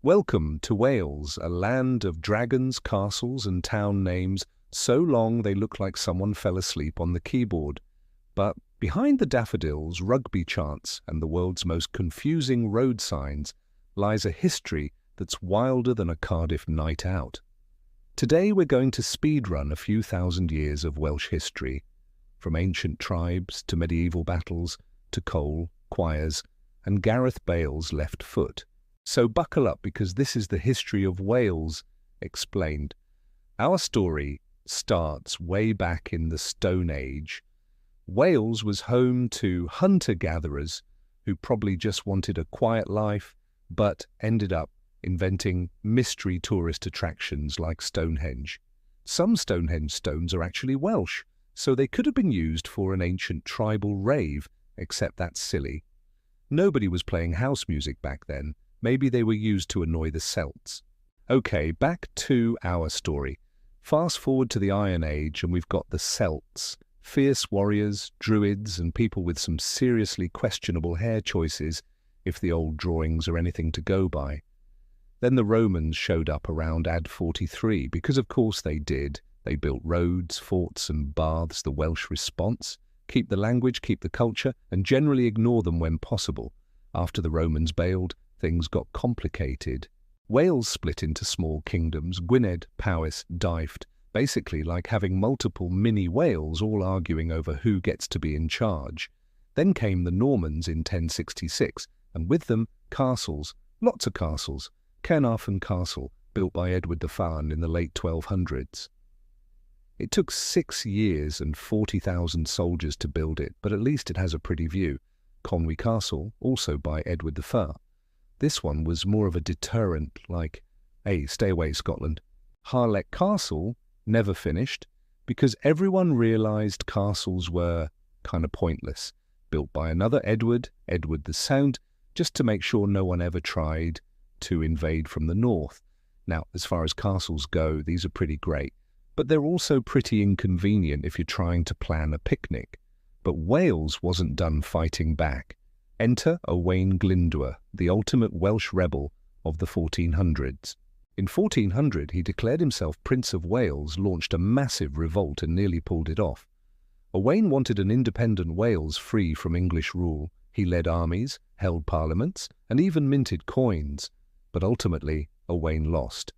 Welcome to Wales, a land of dragons, castles, and town names so long they look like someone fell asleep on the keyboard. But behind the daffodils, rugby chants, and the world's most confusing road signs lies a history that's wilder than a Cardiff night out. Today we're going to speedrun a few thousand years of Welsh history, from ancient tribes to medieval battles to coal, choirs, and Gareth Bale's left foot. So buckle up, because this is the history of Wales explained. Our story starts way back in the Stone Age. Wales was home to hunter-gatherers who probably just wanted a quiet life, but ended up inventing mystery tourist attractions like Stonehenge. Some Stonehenge stones are actually Welsh, so they could have been used for an ancient tribal rave, except that's silly. Nobody was playing house music back then. Maybe they were used to annoy the Celts. Okay, back to our story. Fast forward to the Iron Age and we've got the Celts. Fierce warriors, druids, and people with some seriously questionable hair choices, if the old drawings are anything to go by. Then the Romans showed up around AD 43, because of course they did. They built roads, forts, and baths, the Welsh response. Keep the language, keep the culture, and generally ignore them when possible. After the Romans bailed, things got complicated. Wales split into small kingdoms: Gwynedd, Powys, Dyfed, basically like having multiple mini Wales all arguing over who gets to be in charge. Then came the Normans in 1066, and with them castles, lots of castles. Caernarfon Castle, built by Edward the Fan in the late 1200s. It took 6 years and 40,000 soldiers to build it, but at least it has a pretty view. Conwy Castle, also by Edward the Far. This one was more of a deterrent, like, hey, stay away, Scotland. Harlech Castle never finished, because everyone realised castles were kind of pointless. Built by another Edward, Edward the Sound, just to make sure no one ever tried to invade from the north. Now, as far as castles go, these are pretty great, but they're also pretty inconvenient if you're trying to plan a picnic. But Wales wasn't done fighting back. Enter Owain Glyndŵr, the ultimate Welsh rebel of the 1400s. In 1400, he declared himself Prince of Wales, launched a massive revolt and nearly pulled it off. Owain wanted an independent Wales free from English rule. He led armies, held parliaments, and even minted coins. But ultimately, Owain lost.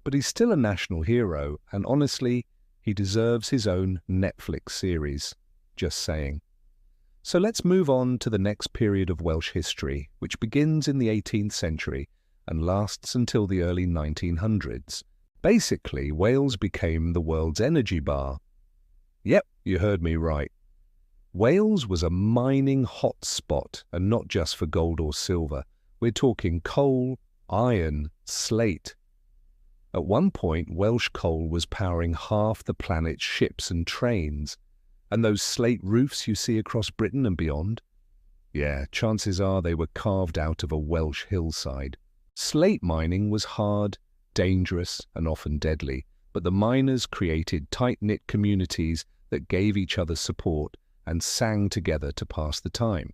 But he's still a national hero, and honestly, he deserves his own Netflix series. Just saying. So let's move on to the next period of Welsh history, which begins in the 18th century and lasts until the early 1900s. Basically, Wales became the world's energy bar. Yep, you heard me right. Wales was a mining hotspot, and not just for gold or silver. We're talking coal, iron, slate. At one point, Welsh coal was powering half the planet's ships and trains. And those slate roofs you see across Britain and beyond? Yeah, chances are they were carved out of a Welsh hillside. Slate mining was hard, dangerous, and often deadly, but the miners created tight-knit communities that gave each other support and sang together to pass the time.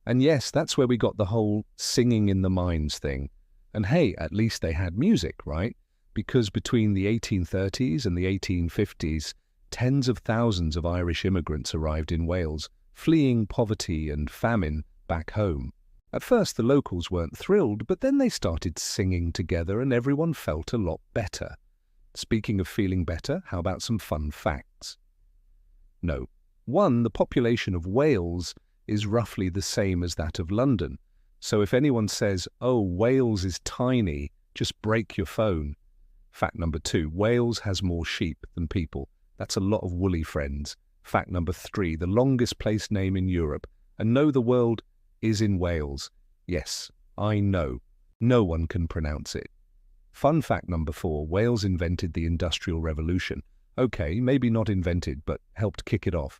And yes, that's where we got the whole singing in the mines thing. And hey, at least they had music, right? Because between the 1830s and the 1850s, tens of thousands of Irish immigrants arrived in Wales, fleeing poverty and famine back home. At first, the locals weren't thrilled, but then they started singing together and everyone felt a lot better. Speaking of feeling better, how about some fun facts? No. 1, the population of Wales is roughly the same as that of London. So if anyone says, oh, Wales is tiny, just break your phone. Fact number 2, Wales has more sheep than people. That's a lot of woolly friends. Fact number 3, the longest place name in Europe. And no, the world is in Wales. Yes, I know. No one can pronounce it. Fun fact number 4, Wales invented the Industrial Revolution. Okay, maybe not invented, but helped kick it off.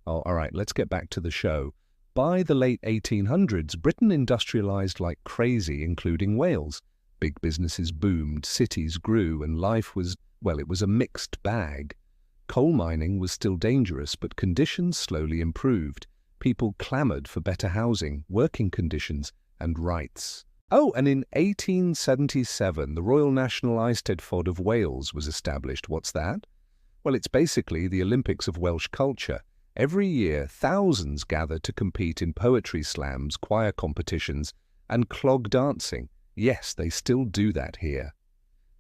Oh, all right, let's get back to the show. By the late 1800s, Britain industrialized like crazy, including Wales. Big businesses boomed, cities grew, and life was, well, it was a mixed bag. Coal mining was still dangerous, but conditions slowly improved. People clamored for better housing, working conditions, and rights. Oh, and in 1877, the Royal National Eisteddfod of Wales was established. What's that? Well, it's basically the Olympics of Welsh culture. Every year, thousands gather to compete in poetry slams, choir competitions, and clog dancing. Yes, they still do that here.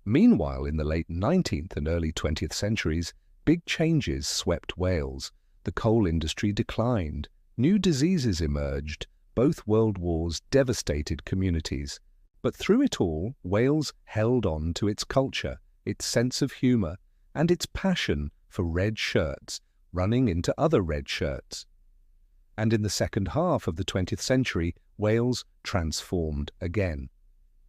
Meanwhile, in the late 19th and early 20th centuries, big changes swept Wales. The coal industry declined. New diseases emerged. Both world wars devastated communities. But through it all, Wales held on to its culture, its sense of humour, and its passion for red shirts, running into other red shirts. And in the second half of the 20th century, Wales transformed again.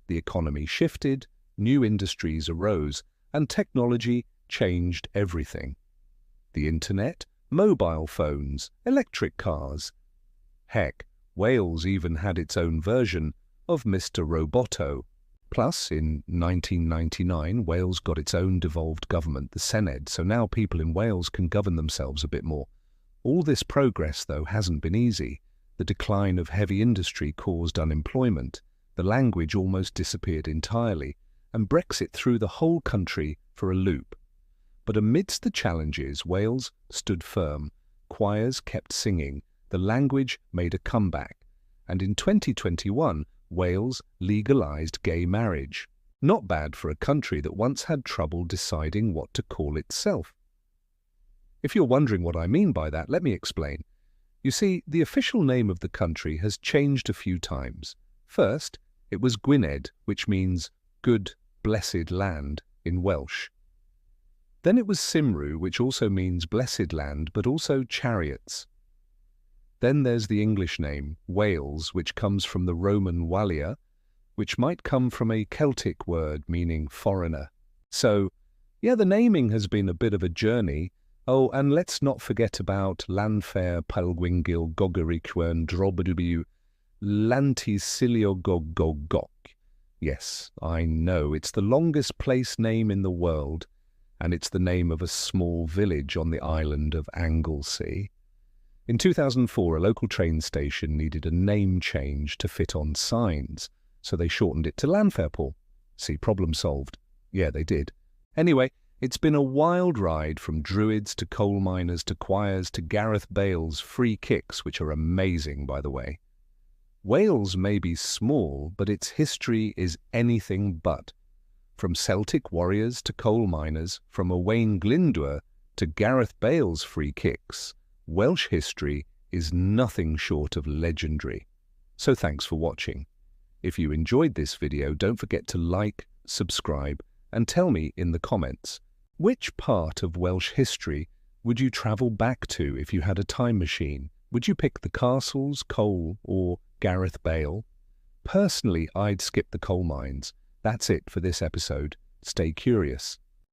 The economy shifted, new industries arose, and technology changed everything. The internet, mobile phones, electric cars. Heck, Wales even had its own version of Mr. Roboto. Plus, in 1999, Wales got its own devolved government, the Senedd, so now people in Wales can govern themselves a bit more. All this progress, though, hasn't been easy. The decline of heavy industry caused unemployment, the language almost disappeared entirely, and Brexit threw the whole country for a loop. But amidst the challenges, Wales stood firm. Choirs kept singing, the language made a comeback, and in 2021, Wales legalised gay marriage. Not bad for a country that once had trouble deciding what to call itself. If you're wondering what I mean by that, let me explain. You see, the official name of the country has changed a few times. First, it was Gwynedd, which means good, blessed land in Welsh. Then it was Cymru, which also means blessed land, but also chariots. Then there's the English name, Wales, which comes from the Roman Walia, which might come from a Celtic word meaning foreigner. So, yeah, the naming has been a bit of a journey. Oh, and let's not forget about Lanfair Palgwingil Gogarichwern Drobodubu Lantisilio. Yes, I know, it's the longest place name in the world, and it's the name of a small village on the island of Anglesey. In 2004, a local train station needed a name change to fit on signs, so they shortened it to Lanfairport. See, problem solved. Yeah, they did. Anyway, it's been a wild ride from Druids to coal miners to choirs to Gareth Bale's free kicks, which are amazing, by the way. Wales may be small, but its history is anything but. From Celtic warriors to coal miners, from Owain Glyndŵr to Gareth Bale's free kicks, Welsh history is nothing short of legendary. So thanks for watching. If you enjoyed this video, don't forget to like, subscribe, and tell me in the comments, which part of Welsh history would you travel back to if you had a time machine? Would you pick the castles, coal, or Gareth Bale? Personally, I'd skip the coal mines. That's it for this episode. Stay curious.